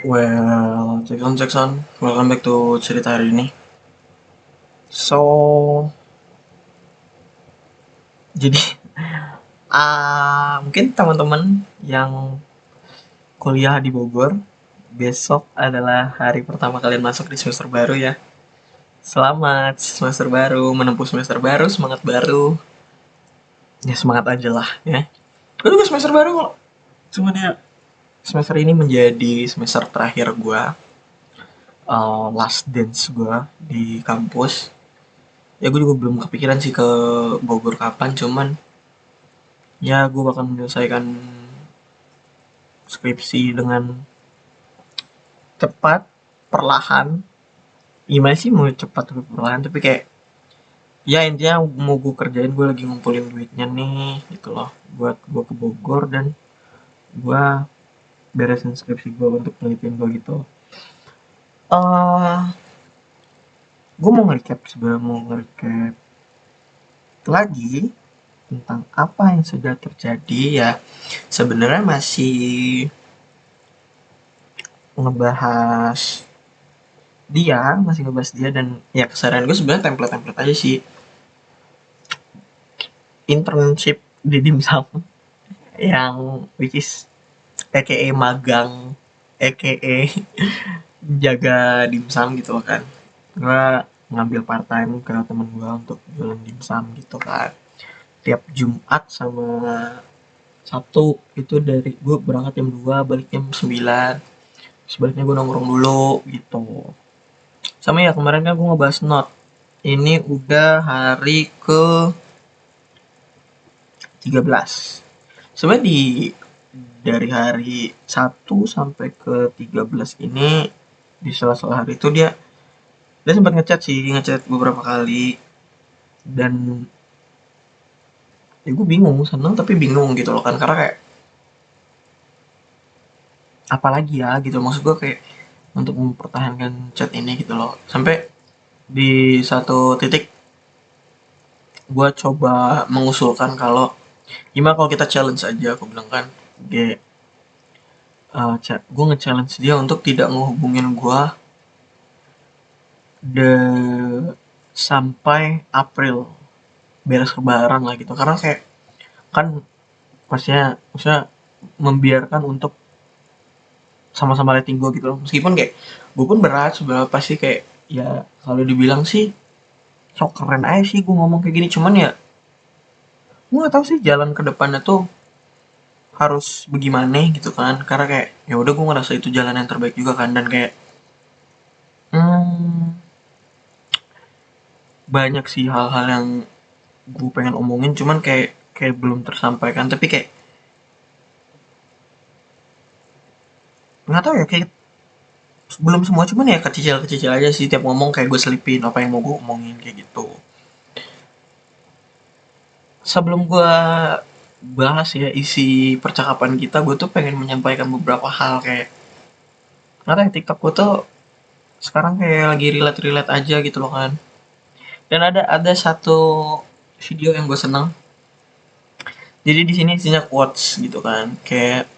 Well, Jackson, welcome back to cerita hari ini. So, jadi mungkin teman-teman yang kuliah di Bogor, besok adalah hari pertama kalian masuk di semester baru ya. Selamat semester baru, menempuh semester baru, semangat baru. Ya semangat aja lah ya. Gue juga semester baru kok. Cuman ya semester ini menjadi semester terakhir gue, last dance gue di kampus. Ya gue juga belum kepikiran sih ke Bogor kapan, cuman ya gue bakal menyelesaikan skripsi dengan cepat, perlahan. Gimana sih mau cepat tapi perlahan, tapi kayak ya intinya mau gue kerjain, gue lagi ngumpulin duitnya nih gitu loh, buat gue ke Bogor dan gue beresin skripsi gue untuk penelitian gue gitu. uh, gue mau nge-recap, sebenarnya mau nge-recap lagi tentang apa yang sudah terjadi ya. Sebenarnya masih ngebahas dia dan ya keseharian gue sebenarnya template-template aja sih. Internship di dimsum yang which is aka magang, aka jaga dimsum gitu kan. Gue ngambil part time ke temen gue untuk jualan dimsum gitu kan, tiap Jumat sama Sabtu. Itu dari gue berangkat jam 2, balik jam 9. Sebaliknya gue nongkrong dulu gitu. Sama ya kemarin kan gue ngebahas not. Ini udah hari ke 13. Sebenarnya dari hari 1 sampai ke 13 ini, di sela-sela hari itu dia sempat ngechat beberapa kali. Dan ya gue bingung, seneng tapi bingung gitu loh kan, karena kayak apalagi ya gitu, maksud gue kayak untuk mempertahankan chat ini gitu loh. Sampai di satu titik gue coba mengusulkan kalau gimana kalau kita challenge aja, aku bilang kan. Gue nge-challenge dia untuk tidak ngehubungin gue sampai April, beres lebaran lah gitu, karena kayak kan maksudnya membiarkan untuk sama-sama rating gue gitu loh. Meskipun kayak gue pun berat sebenarnya, pasti kayak ya kalau dibilang sih sok keren aja sih gue ngomong kayak gini, cuman ya gue gak tahu sih jalan ke depannya tuh harus bagaimana gitu kan, karena kayak ya udah gue ngerasa itu jalan yang terbaik juga kan. Dan kayak hmm, banyak sih hal-hal yang gue pengen omongin, cuman kayak kayak belum tersampaikan. Tapi kayak nggak tahu ya, kayak belum semua, cuman ya kecil-kecil aja sih. Tiap ngomong kayak gue selipin apa yang mau gue omongin kayak gitu. Sebelum gue bahas ya isi percakapan kita, gue tuh pengen menyampaikan beberapa hal. Kayak nggak tahu ya, TikTok gue tuh sekarang kayak lagi relate aja gitu loh kan. Dan ada satu video yang gue seneng. Jadi di sini isinya quotes gitu kan. Kayak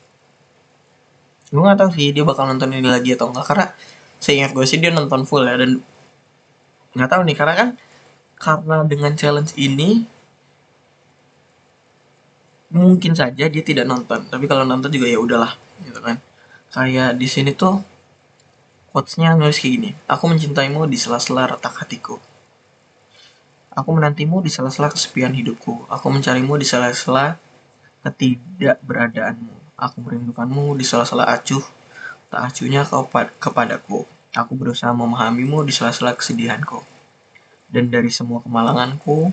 gue nggak tahu sih dia bakal nonton ini lagi atau enggak, karena seingat gue sih dia nonton full ya. Dan nggak tahu nih, karena dengan challenge ini mungkin saja dia tidak nonton, tapi kalau nonton juga ya udahlah gitu kan. Kayak di sini tuh quotesnya nulis kayak gini: aku mencintaimu di sela-sela retak hatiku, aku menantimu di sela-sela kesepian hidupku, aku mencarimu di sela-sela ketidakberadaanmu, aku merindukanmu di sela-sela acuh tak acuhnya kau kepadaku, aku berusaha memahamimu di sela-sela kesedihanku, dan dari semua kemalanganku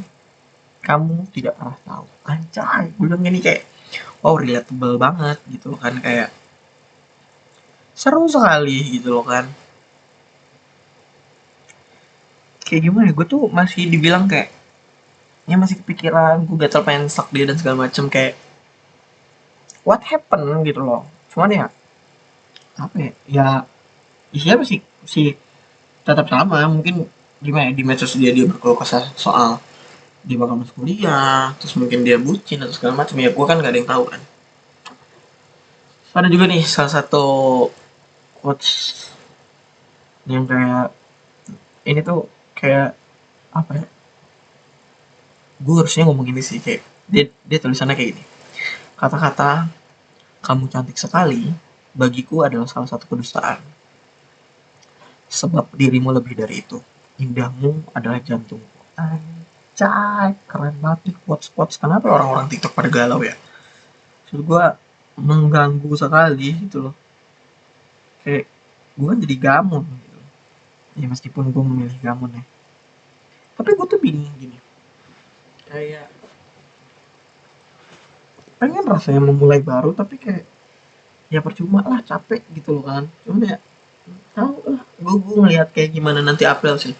kamu tidak pernah tahu. Anjay, gue bilang gini kayak wow, relatable banget gitu kan. Kayak seru sekali gitu loh kan. Kayak gimana ya, gue tuh masih dibilang kayak ya masih kepikiran, gue gatel pengen stalk dia dan segala macem. Kayak what happened gitu loh. Cuman ya apa ya, ya isinya masih tetap sama. Mungkin gimana ya, di medsos dia berkeluh kesah soal dia bakal masuk kuliah, terus mungkin dia bucin atau segala macam. Ya gue kan gak ada yang tahu kan. Ada juga nih salah satu quotes yang kayak ini tuh kayak apa ya, gue harusnya ngomong ini sih, kayak dia tulisannya kayak gini: kata-kata kamu cantik sekali bagiku adalah salah satu kedustaan, sebab dirimu lebih dari itu, indahmu adalah jantungku. Anjay, keren banget nih quotes-quotes. Kenapa orang-orang TikTok pada galau ya? Maksud gue mengganggu sekali gitu loh, kayak gue jadi gamun gitu. Ya meskipun gue memilih gamun ya, tapi gue tuh bingung gini, kayak pengen rasanya memulai baru tapi kayak ya percuma lah, capek gitu loh kan. Cuman ya tahu lah, gue ngelihat kayak gimana nanti April sih,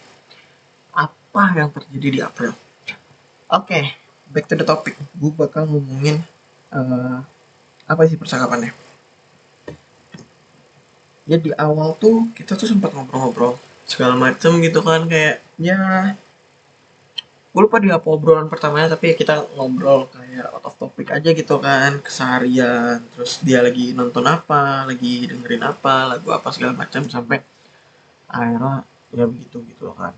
apa yang terjadi di April. Oke, back to the topic. Gue bakal ngomongin eh, apa sih percakapannya. Ya di awal tuh kita tuh sempat ngobrol-ngobrol segala macem gitu kan, kayak ya gue lupa di apa obrolan pertamanya, tapi kita ngobrol kayak out of topic aja gitu kan, keseharian, terus dia lagi nonton apa, lagi dengerin apa, lagu apa segala macam, sampai akhirnya ya begitu gitu loh kan.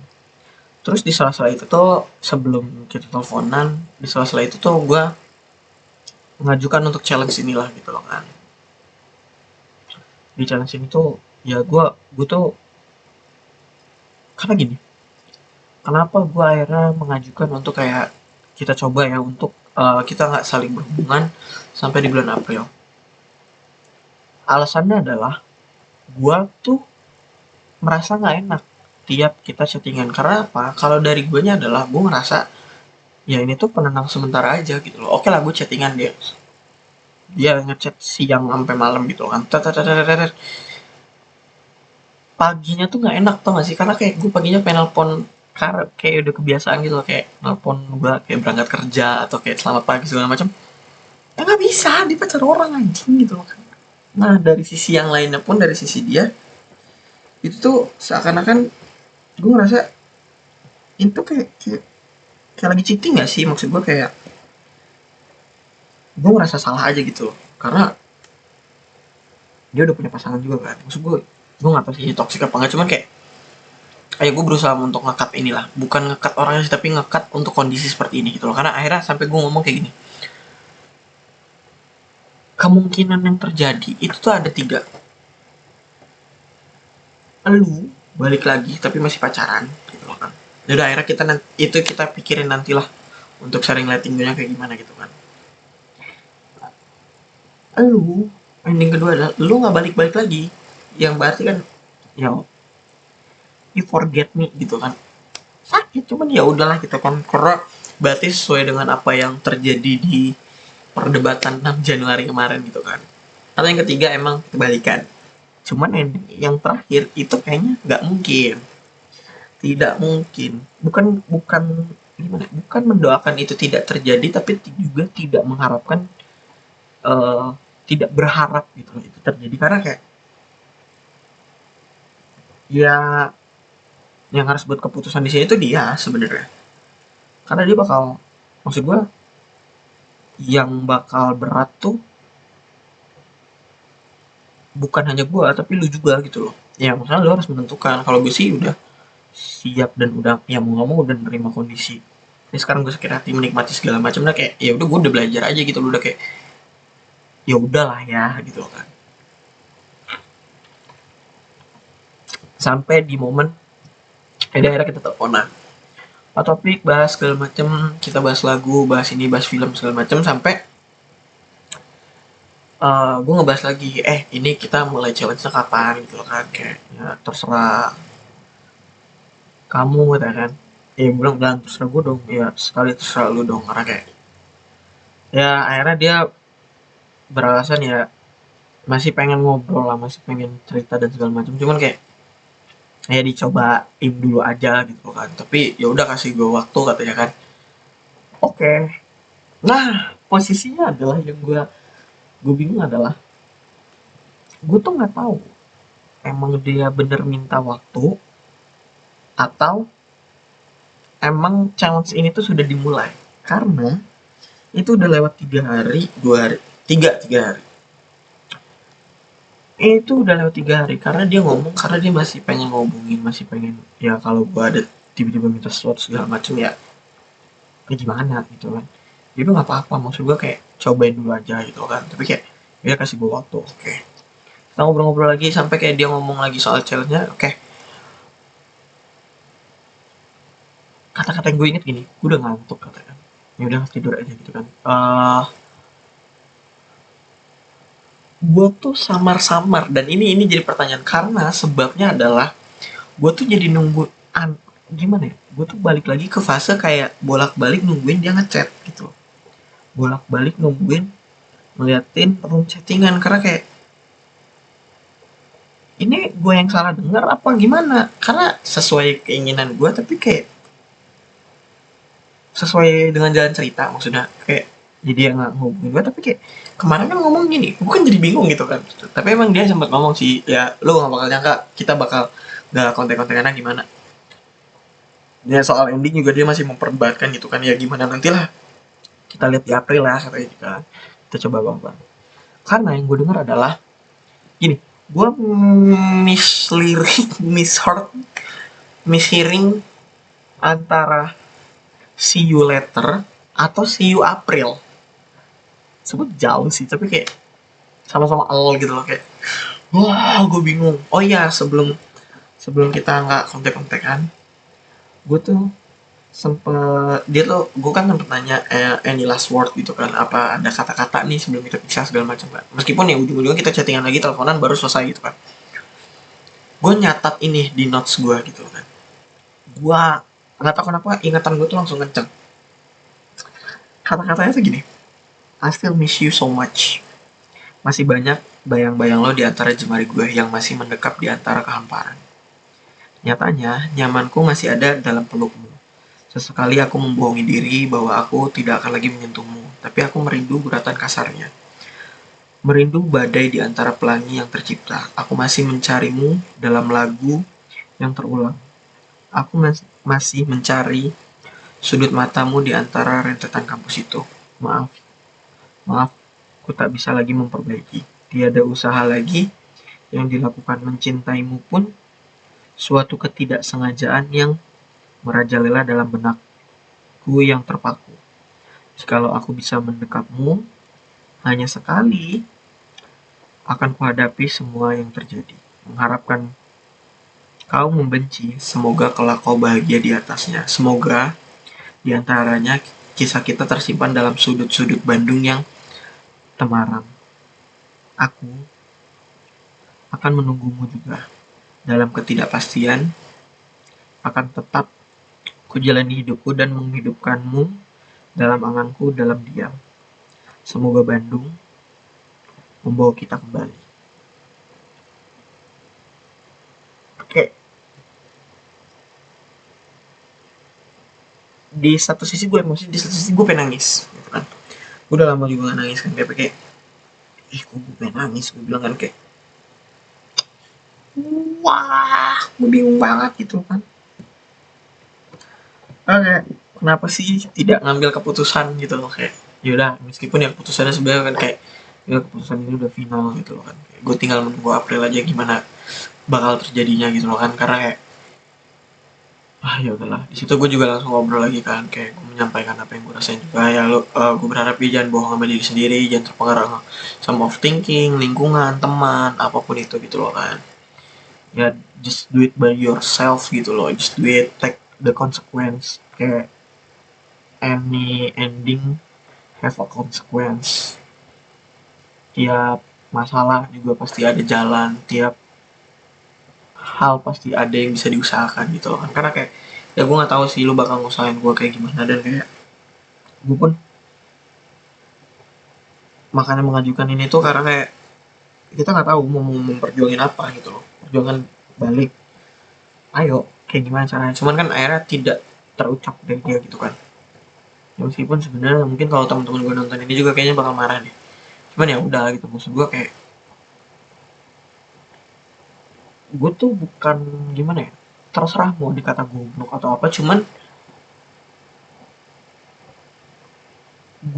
Terus di sela-sela itu tuh sebelum kita teleponan, di sela-sela itu tuh gue mengajukan untuk challenge inilah gitu loh kan. Di challenge ini tuh ya gue tuh karena gini, kenapa gue akhirnya mengajukan untuk kayak kita coba ya untuk kita nggak saling berhubungan sampai di bulan April. Alasannya adalah gue tuh merasa nggak enak tiap kita chattingan. Karena apa? Kalau dari gue nya adalah gue ngerasa ya ini tuh penenang sementara aja gitu loh. Oke lah, gue chattingan dia ngechat siang sampai malam gitu kan. Paginya tuh nggak enak tau gak sih, karena kayak gue paginya pengen nelpon, karena kayak udah kebiasaan gitu loh, kayak nelpon gue kayak berangkat kerja atau kayak selamat pagi segala macam. Ya nggak bisa, dia pacar orang anjing gitu loh kan. Nah dari sisi yang lainnya pun, dari sisi dia itu tuh seakan-akan gue ngerasa itu kayak lagi cheating gak sih, maksud gue kayak gue ngerasa salah aja gitu loh, karena dia udah punya pasangan juga kan. Maksud gue nggak tahu sih toxic apa nggak, cuman kayak ayo gue berusaha untuk ngekat inilah, bukan ngekat orangnya sih, tapi ngekat untuk kondisi seperti ini gitu loh. Karena akhirnya sampai gue ngomong kayak gini, kemungkinan yang terjadi itu tuh ada tiga. Lu balik lagi tapi masih pacaran gitu loh kan. Jadi akhirnya kita nanti itu kita pikirin nantilah untuk sharing lettingnya kayak gimana gitu kan. Lu ending kedua adalah lu nggak balik-balik lagi, yang berarti kan ya you forget me gitu kan. Sakit, cuman ya udahlah kita kan, karena berarti sesuai dengan apa yang terjadi di perdebatan 6 Januari kemarin gitu kan. Atau yang ketiga emang kebalikan. Cuman yang terakhir itu kayaknya nggak mungkin, tidak mungkin. Bukan gimana, bukan mendoakan itu tidak terjadi, tapi juga tidak mengharapkan, eh, tidak berharap gitu loh itu terjadi. Karena kayak ya yang harus buat keputusan di sini itu dia sebenarnya. Karena dia bakal, maksud gue yang bakal berat tuh bukan hanya gue tapi lu juga gitu loh. Ya maksudnya lu harus menentukan. Kalau gue sih udah siap dan udah ya mau ngomong udah nerima kondisi ini. Sekarang gue sakit hati menikmati segala macam, nah kayak ya udah gue udah belajar aja gitu loh, udah kayak ya udahlah ya gitu loh kan. Sampai di momen akhirnya kita teleponan, topik bahas segala macem, kita bahas lagu, bahas ini, bahas film segala macem, sampai gue ngebahas lagi ini kita mulai challenge kapan gitu loh kan. Kayak ya terserah kamu gitu kan. Ya bilang bilang terserah gue dong, ya sekali terserah lu dong. Karena kayak ya akhirnya dia beralasan ya masih pengen ngobrol lah, masih pengen cerita dan segala macam. Cuman kayak ya dicobain dulu aja gitu kan. Tapi ya udah kasih gue waktu katanya kan. Oke. Nah posisinya adalah yang gue bingung adalah gue tuh nggak tahu emang dia bener minta waktu atau emang challenge ini tuh sudah dimulai. Karena itu udah lewat 3 hari, 2 hari, tiga hari. Itu udah lewat 3 hari karena dia ngomong, karena dia masih pengen ngomongin, masih pengen ya kalau gua ada tiba-tiba minta slot segala macem ya kayak gimana gitu kan. Itu nggak apa-apa, maksud gua kayak cobain dulu aja gitu kan, tapi kayak dia kasih gua waktu. Oke, kita ngobrol-ngobrol lagi sampai kayak dia ngomong lagi soal challenge-nya. Oke, kata-kata yang gue inget gini, gue udah ngantuk katakan, ya udah tidur aja gitu kan. Gue tuh samar-samar, dan ini jadi pertanyaan karena sebabnya adalah gue tuh jadi nunggu gimana ya, gue tuh balik lagi ke fase kayak bolak-balik nungguin dia ngechat gitu, bolak-balik nungguin ngeliatin room chattingan, karena kayak ini gue yang salah dengar apa gimana, karena sesuai keinginan gue tapi kayak sesuai dengan jalan cerita, maksudnya kayak jadi yang nggak ngomongin gue tapi kayak kemarin kan ngomong gini, gue kan jadi bingung gitu kan. Tapi emang dia sempat ngomong sih, ya lo gak bakal nyangka kita bakal gak kontek-kontekan gimana. Ya soal ending juga dia masih memperdebatkan gitu kan, ya gimana nantilah, kita lihat di April lah katanya gitu kan. Kita coba bang, karena yang gue dengar adalah gini, gue mislirik misheard mishearing antara see you later atau see you April. Sebut jauh sih tapi kayak sama-sama al gitu loh, kayak wah gue bingung. Oh iya, sebelum sebelum kita nggak kontek-kontekan, gue tuh sempet, dia tuh gue kan sempet nanya any last word gitu kan, apa ada kata-kata nih sebelum kita pisah segala macam kan, meskipun ya ujung-ujungnya kita chattingan lagi, teleponan baru selesai gitu kan. Gue nyatat ini di notes gue gitu kan, gue nggak tahu kenapa ingatan gue tuh langsung kenceng. Kata-katanya tuh gini, I still miss you so much. Masih banyak bayang-bayang lo di antara jemari gue yang masih mendekap di antara kehamparan. Nyatanya, nyamanku masih ada dalam pelukmu. Sesekali aku membohongi diri bahwa aku tidak akan lagi menyentuhmu, tapi aku merindu guratan kasarnya. Merindu badai di antara pelangi yang tercipta. Aku masih mencarimu dalam lagu yang terulang. Aku masih mencari sudut matamu di antara rentetan kampus itu. Maaf, maaf, aku tak bisa lagi memperbaiki. Tiada usaha lagi yang dilakukan mencintaimu pun suatu ketidaksengajaan yang merajalela dalam benakku yang terpaku. Jikalau aku bisa mendekapmu hanya sekali, akan kuhadapi semua yang terjadi. Mengharapkan kau membenci, semoga kelak kau bahagia di atasnya. Semoga di antaranya kisah kita tersimpan dalam sudut-sudut Bandung yang temaram. Aku akan menunggumu juga. Dalam ketidakpastian, akan tetap kujalani hidupku dan menghidupkanmu dalam anganku dalam diam. Semoga Bandung membawa kita kembali. Oke, di satu sisi gue emosi, di satu sisi gue pengen nangis gitu kan. Gue udah lama juga gak nangis kan, kayak kok gue pengen nangis, gue bilang kan kayak wah gue bingung banget gitu kan. Oke, kenapa sih tidak ngambil keputusan gitu loh, kayak yaudah meskipun ya keputusannya sebenarnya kan kayak ya keputusan ini udah final gitu loh kan, gue tinggal menunggu April aja gimana bakal terjadinya gitu loh kan, karena kayak ya udahlah. Di situ gue juga langsung ngobrol lagi kan, kayak gue menyampaikan apa yang gue rasain juga ya lo, gue berharap dia jangan bohong sama diri sendiri, jangan terpengaruh sama overthinking, lingkungan, teman, apapun itu gitu loh kan. Ya just do it by yourself gitu loh, just do it, take the consequence, kayak any ending have a consequence. Tiap masalah juga pasti ada jalan, tiap hal pasti ada yang bisa diusahakan gitu loh kan, karena kayak ya gue nggak tahu sih lu bakal ngusahain gue kayak gimana, dan kayak gue pun makanya mengajukan ini tuh karena kayak kita nggak tahu mau memperjuangin apa gitu loh, perjuangan balik, ayo kayak gimana caranya, cuman kan akhirnya tidak terucap dari dia gitu kan. Ya, meskipun sebenarnya mungkin kalau teman-teman gue nonton ini juga kayaknya bakal marah deh, cuman ya udah gitu, maksud gue kayak gue tuh bukan gimana ya, terserah mau dikata goblok atau apa, cuman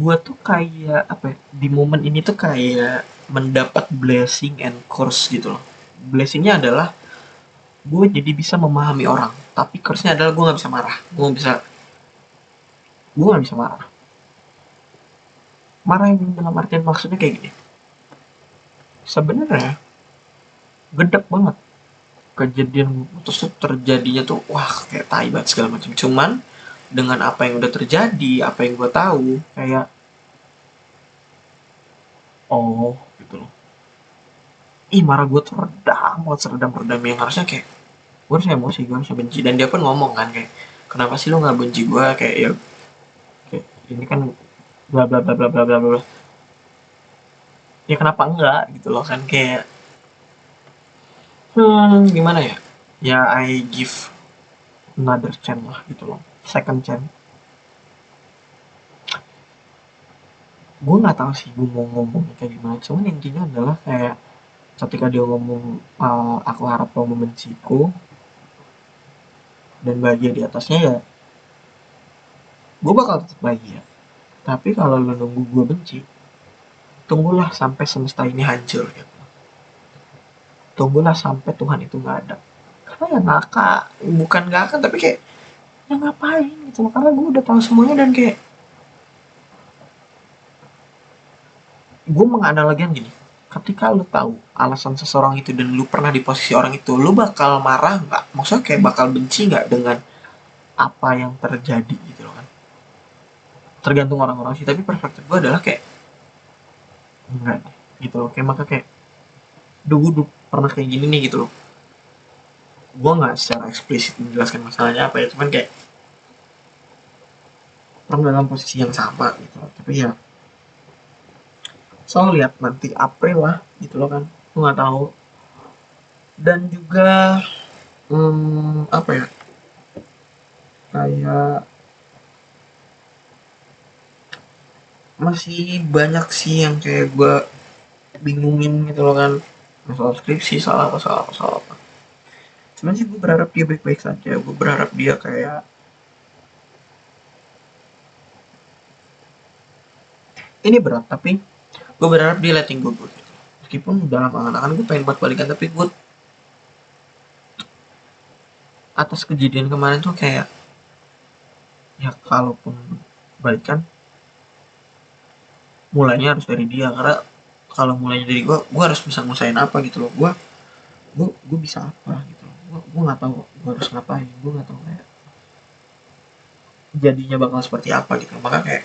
gue tuh kayak apa ya, di momen ini tuh kayak mendapat blessing and curse gitu loh. Blessingnya adalah gue jadi bisa memahami orang, tapi curse-nya adalah gue nggak bisa marah. Gue nggak bisa marah. Marah yang dalam artian maksudnya kayak gini. Sebenarnya gedek banget kejadian putus tuh terjadinya tuh wah kayak tai banget segala macam. Cuman dengan apa yang udah terjadi, apa yang gue tahu, kayak oh gitu loh. Ih, marah gue tuh redam banget, seredam redam yang harusnya kayak gue harusnya emosi, gue harusnya benci. Dan dia pun ngomong kan kayak kenapa sih lo nggak benci gue, kayak ya kayak ini kan bla bla bla bla bla bla bla. Ya kenapa enggak gitu loh kan, kayak gimana ya, ya I give another chance lah gitu loh, second chance. Gue nggak tahu sih gue mau ngomongnya kayak gimana, cuman intinya adalah kayak ketika dia ngomong aku harap kau membenciku dan bahagia di atasnya, ya gue bakal tetap bahagia. Tapi kalau lo nunggu gue benci, tunggulah sampai semesta ini hancur gitu. Tunggulah sampai Tuhan itu nggak ada. Karena ya ngakak, bukan nggak akan, tapi kayak ya ngapain gitu loh. Karena gue udah tahu semuanya, dan kayak gue menganalogikan gini, ketika lu tahu alasan seseorang itu dan lu pernah di posisi orang itu, lu bakal marah nggak? Maksudnya kayak bakal benci nggak dengan apa yang terjadi gitu loh kan? Tergantung orang-orang sih, tapi perspektif gue adalah kayak enggak gitu loh. Kayak maka kayak dulu pernah kayak gini nih gitu loh. Gue nggak secara eksplisit menjelaskan masalahnya apa ya, cuman kayak pernah dalam posisi yang sama gitu loh. Tapi ya soal lihat nanti April lah gitu loh kan, gue nggak tahu. Dan juga apa ya, kayak masih banyak sih yang kayak gue bingungin gitu loh kan, soal skripsi, soal apa soal apa soal apa. Cuman sih gue berharap dia baik-baik saja, gue berharap dia kayak ini berat, tapi gue berharap dia letting go gitu. Meskipun dalam angan-angan gue pengen buat balikan, tapi gue atas kejadian kemarin tuh kayak ya kalaupun balikan mulainya harus dari dia. Karena kalau mulainya dari gue harus bisa ngusain apa gitu loh. Gue bisa apa gitu loh. Gue nggak tahu gue harus ngapain, gue nggak tahu kayak jadinya bakal seperti apa gitu loh. Maka kayak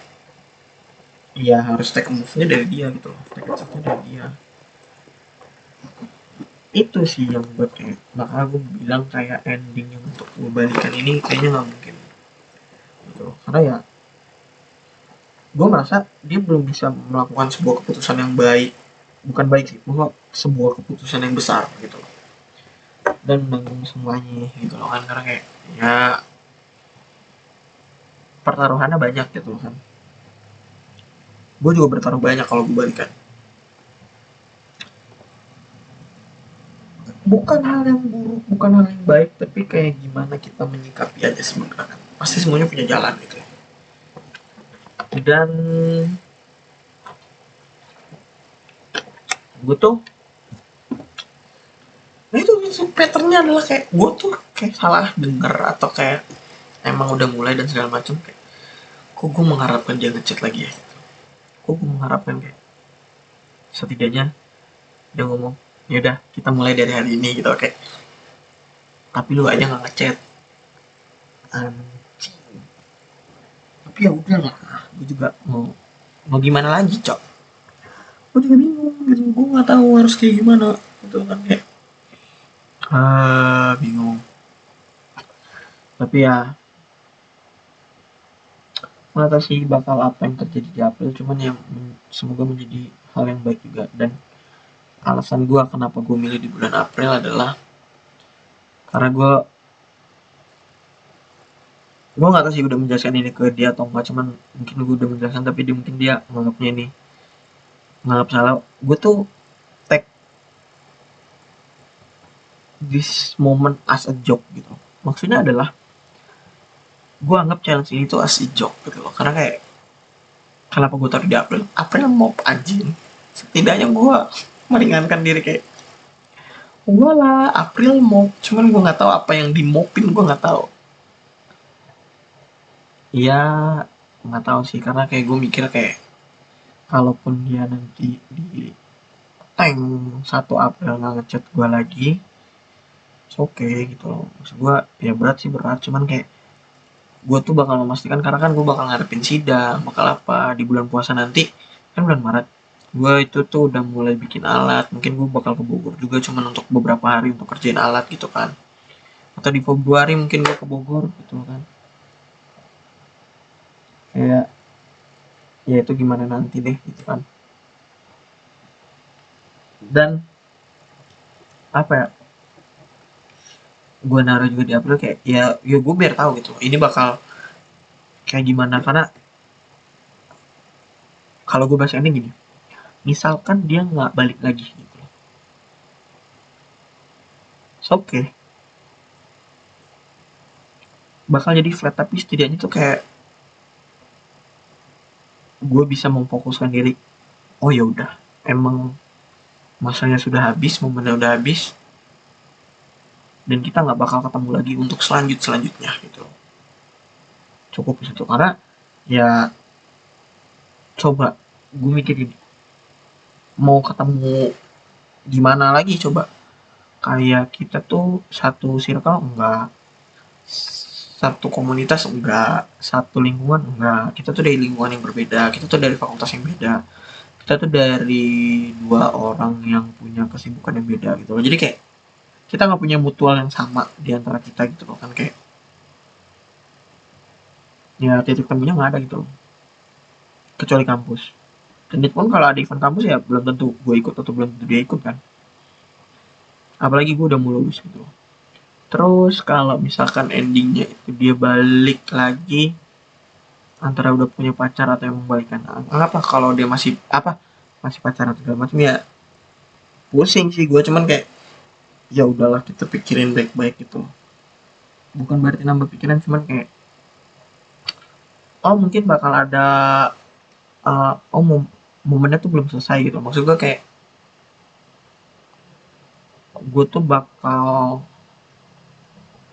ya harus take a move-nya dari dia gitu loh, take a step-nya dari dia. Itu sih yang buat kayak maka gue bilang kayak ending yang untuk gue balikan ini kayaknya nggak mungkin gitu loh. Karena ya gue merasa dia belum bisa melakukan sebuah keputusan yang baik, bukan baik sih, bahwa sebuah keputusan yang besar gitu loh, dan menanggung semuanya gitu loh kan. Karena kayak ya pertaruhannya banyak gitu loh kan. Gue juga bertaruh banyak kalau gue balikan. Bukan hal yang buruk, bukan hal yang baik, tapi kayak gimana kita menyikapi aja sebenarnya. Pasti semuanya punya jalan gitu ya. Dan gue tuh, nah itu patternnya adalah kayak gue tuh kayak salah denger atau kayak emang udah mulai dan segala macam. Kayak kok gue mengharapkan dia ngechat lagi ya gitu. Kok gue mengharapkan kayak setidaknya dia ngomong ya udah kita mulai dari hari ini gitu, oke. Tapi lu aja nggak ngechat, anjing. Tapi ya udah lah, gue juga mau gimana lagi cok. Gue juga bingung gitu, gue nggak tahu harus kayak gimana gitu kan, kayak bingung. Tapi ya nggak tahu sih bakal apa yang terjadi di April, cuman yang semoga menjadi hal yang baik juga. Dan alasan gue kenapa gue milih di bulan April adalah karena gue nggak tahu sih udah menjelaskan ini ke dia atau enggak, cuman mungkin gue udah menjelaskan tapi mungkin dia menganggapnya ini nganggap salah. Gue tuh take this moment as a joke gitu, maksudnya adalah gue anggap challenge ini tuh as a joke gitu loh. Karena kayak Kenapa gue taruh di April? April mop anjing. Setidaknya gue meringankan diri kayak gue lah April mop, cuman gue nggak tahu apa yang di mopin, gue nggak tahu. Ya nggak tahu sih, karena kayak gue mikir kayak kalaupun dia nanti di tank 1 April nggak ngechat gue lagi, oke gitu loh. Maksud gue ya berat sih berat, cuman kayak gue tuh bakal memastikan, karena kan gue bakal ngadepin sidang, bakal apa di bulan puasa nanti, kan bulan Maret. Gue itu tuh udah mulai bikin alat, mungkin gue bakal ke Bogor juga cuman untuk beberapa hari untuk kerjain alat gitu kan. Atau di Februari mungkin gue ke Bogor gitu kan. Kayak ya itu gimana nanti deh gitu kan. Dan apa ya, gue naruh juga di April kayak ya gue biar tahu gitu ini bakal kayak gimana, karena kalau gue bahas ini gini, misalkan dia nggak balik lagi gitu, oke okay, bakal jadi flat, tapi setidaknya tuh kayak gue bisa memfokuskan diri, oh ya udah emang masanya sudah habis, momennya udah habis, dan kita nggak bakal ketemu lagi untuk selanjutnya gitu. Cukup itu, karena ya coba gue mikir gini, mau ketemu gimana lagi coba, kayak kita tuh satu circle enggak, satu komunitas enggak, satu lingkungan enggak, kita tuh dari lingkungan yang berbeda, kita tuh dari fakultas yang beda, kita tuh dari dua orang yang punya kesibukan yang beda gitu loh. Jadi kayak kita nggak punya mutual yang sama di antara kita gitu loh kan, kayak ya titik temunya nggak ada gitu loh, kecuali kampus. Dan itu pun kalau ada event kampus ya belum tentu gue ikut atau belum tentu dia ikut kan, apalagi gue udah mau lulus gitu. Terus kalau misalkan endingnya itu dia balik lagi, antara udah punya pacar atau emang balikan, apa kalau dia masih masih pacaran segala macam, ya pusing sih gue, cuman kayak ya udahlah kita pikirin baik-baik gitu. Bukan berarti nambah pikiran, cuman kayak oh mungkin bakal ada oh momennya tuh belum selesai gitu. Maksud gue kayak gue tuh bakal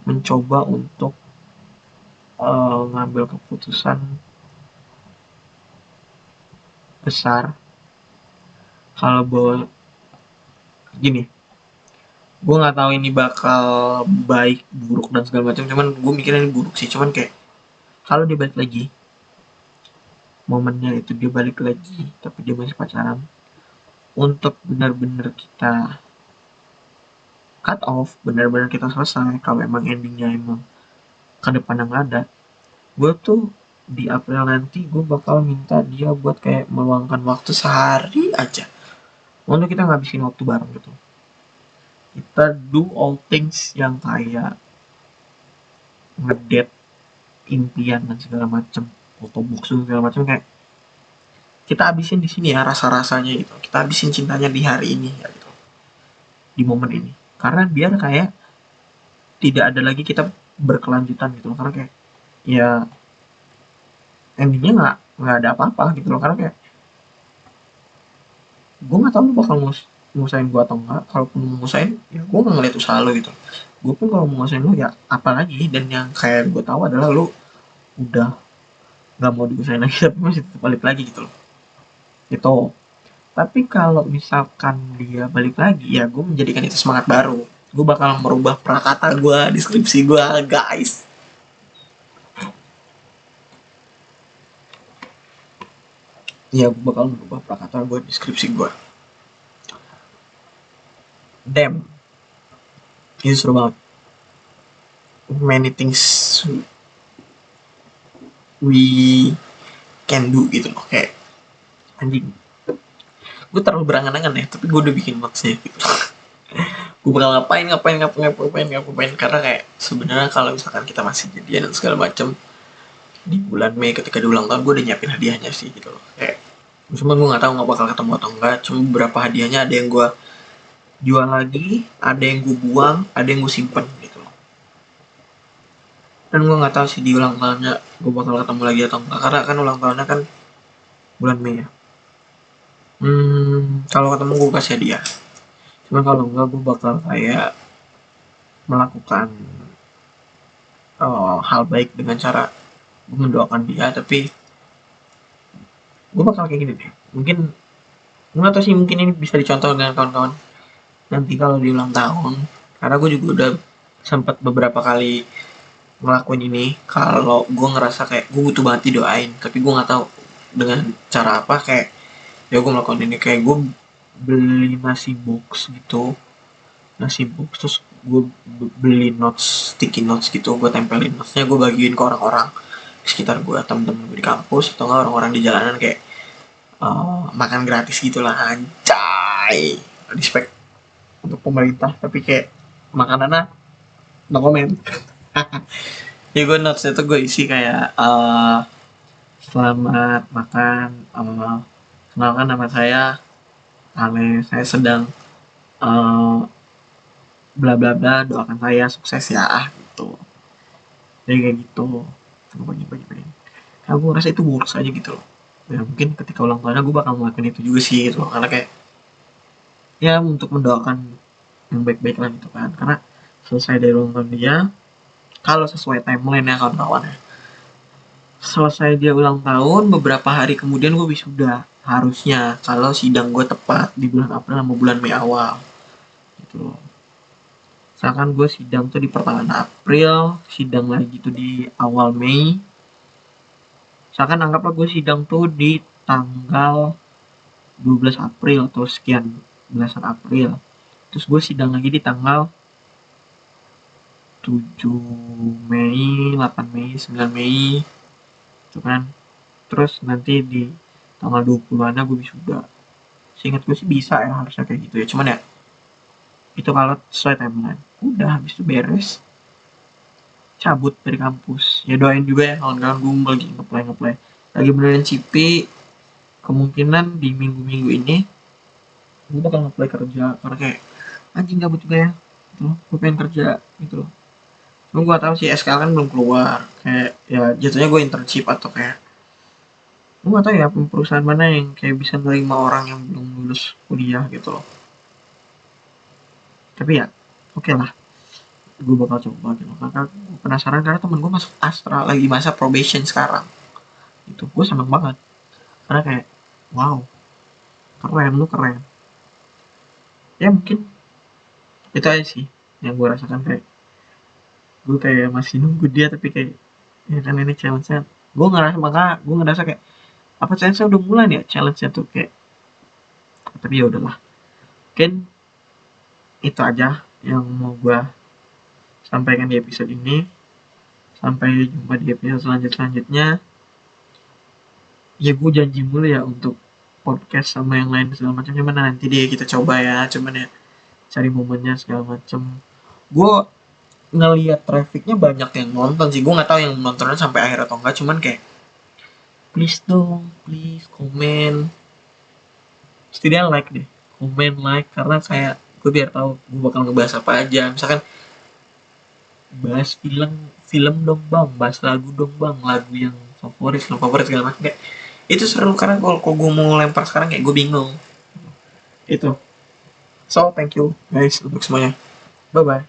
mencoba untuk ngambil keputusan besar kalau boleh gini. Gue nggak tahu ini bakal baik buruk dan segala macam, cuman gue mikirnya ini buruk sih. Cuman kayak kalau dia balik lagi, momennya itu dia balik lagi tapi dia masih pacaran, untuk benar-benar kita cut off, benar-benar kita selesai, kalau emang endingnya emang ke depan yang ada, gue tuh di April nanti gue bakal minta dia buat kayak meluangkan waktu sehari aja untuk kita ngabisin waktu bareng gitu. Kita do all things yang kayak ngedate impian dan segala macem, fotobox segala macem, kayak kita habisin di sini ya rasa-rasanya gitu, kita habisin cintanya di hari ini ya gitu, di momen ini, karena biar kayak tidak ada lagi kita berkelanjutan gitu loh, karena kayak ya endingnya nggak ada apa-apa gitu loh, karena kayak gue nggak tahu lu bakal ngusain gue atau enggak. Kalaupun ngusain ya gue nggak ngeliat usaha lo gitu, gue pun kalau mau ngusain lu ya apalagi, dan yang kayak gue tahu adalah lu udah nggak mau diusahain lagi tapi masih tetap balik lagi gitu loh gitu. Tapi kalau misalkan dia balik lagi, ya gue menjadikan itu semangat baru, gue bakal merubah prakata gue, deskripsi gue guys. Ya gue bakal merubah prakata gue, deskripsi gue. Damn, itu seru banget. Many things we can do gitu loh, kayak anjing gue terlalu berangan-angan ya, tapi gue udah bikin maksnya gitu. Gue bakal ngapain, karena kayak sebenarnya kalau misalkan kita masih jadian dan segala macam di bulan Mei ketika di ulang tahun, gue udah nyiapin hadiahnya sih gitu loh, kayak cuma gue nggak tahu nggak bakal ketemu atau enggak. Cuma beberapa hadiahnya ada yang gue jual lagi, ada yang gue buang, ada yang gue simpen gitu loh. Dan gue nggak tahu sih di ulang tahunnya gue bakal ketemu lagi atau enggak, karena kan ulang tahunnya kan bulan Mei ya. Kalau ketemu gue kasih hadiah. Cuma kalau enggak gue bakal kayak melakukan hal baik dengan cara gue mendoakan dia, tapi gue bakal kayak gini deh. Mungkin nggak tahu sih, mungkin ini bisa dicontoh dengan kawan-kawan nanti kalau di ulang tahun, karena gue juga udah sempat beberapa kali ngelakuin ini. Kalau gue ngerasa kayak gue butuh banget didoain tapi gue nggak tahu dengan cara apa, kayak ya gue melakukan ini, kayak gue beli nasi box gitu, terus gue beli notes, sticky notes gitu, gue tempelin notesnya, gue bagiin ke orang-orang di sekitar gue, temen-temen gue di kampus atau nggak orang-orang di jalanan, kayak makan gratis gitulah, anjay, respect untuk pemerintah, tapi kayak makanannya no comment. Ya gue notes itu gue isi kayak selamat makan, kenalkan nama saya Ale, saya sedang uh, bla bla bla, doakan saya sukses ya gitu. Jadi kayak gitu, banyak. Aku rasa itu works aja gitu loh. Ya mungkin ketika ulang tahunnya gue bakal ngelakuin itu juga sih gitu loh, karena kayak ya untuk mendoakan yang baik-baik lah gitu kan, karena selesai dari ulang tahun dia, kalau sesuai timeline ya kawan-kawan ya, selesai dia ulang tahun beberapa hari kemudian gue wisuda harusnya, kalau sidang gue tepat di bulan April sama bulan Mei awal gitu loh. Misalkan gue sidang tuh di pertengahan April, sidang lagi tuh di awal Mei. Misalkan anggaplah gue sidang tuh di tanggal 12 April atau sekian belasan April. Terus gue sidang lagi di tanggal 7 Mei, 8 Mei, 9 Mei. Gitu kan. Terus nanti di tanggal 20-an gue wisuda. Seingat gue sih bisa ya, harusnya kayak gitu ya. Cuman ya itu kalau sesuai timeline. Udah habis itu beres, cabut dari kampus. Ya doain juga ya kawan-kawan, gue lagi ngeplay lagi benerin CP. Kemungkinan di minggu-minggu ini gue bakal ngeplay kerja, karena kayak anjing gabut juga ya gitu loh, gue pengen kerja gitu loh. Cuma gue tahu sih SKL kan belum keluar, kayak ya jatuhnya gue internship atau kayak gue gak tahu ya perusahaan mana yang kayak bisa nerima orang yang belum lulus kuliah gitu loh. Tapi ya oke lah, gue bakal coba gitu, karena gue penasaran, karena temen gue masuk Astra lagi masa probation sekarang. Itu gue seneng banget, karena kayak wow, keren, lu keren. Ya mungkin itu aja sih yang gue rasakan, kayak gue kayak masih nunggu dia, tapi kayak ya kan ini challenge-nya, gue ngerasa kayak apa challenge-nya udah mulai nih ya, challenge-nya tuh kayak, tapi ya udahlah, mungkin itu aja yang mau gue sampaikan di episode ini. Sampai jumpa di episode selanjutnya. Ya gue janji mulu ya untuk podcast sama yang lain segala macam, cuman nanti deh kita coba ya, cuman ya cari momennya segala macam. Gue ngelihat trafficnya banyak yang nonton sih, gue nggak tahu yang nontonnya sampai akhir atau enggak, cuman kayak please dong, please komen, setidaknya like deh, komen like, karena kayak gue biar tahu gue bakal ngebahas apa aja. Misalkan bahas film dong bang, bahas lagu dong bang, lagu yang favorit segala macam, kayak itu seru, karena kalau gue mau lempar sekarang kayak gue bingung itu. So thank you guys untuk semuanya, bye bye.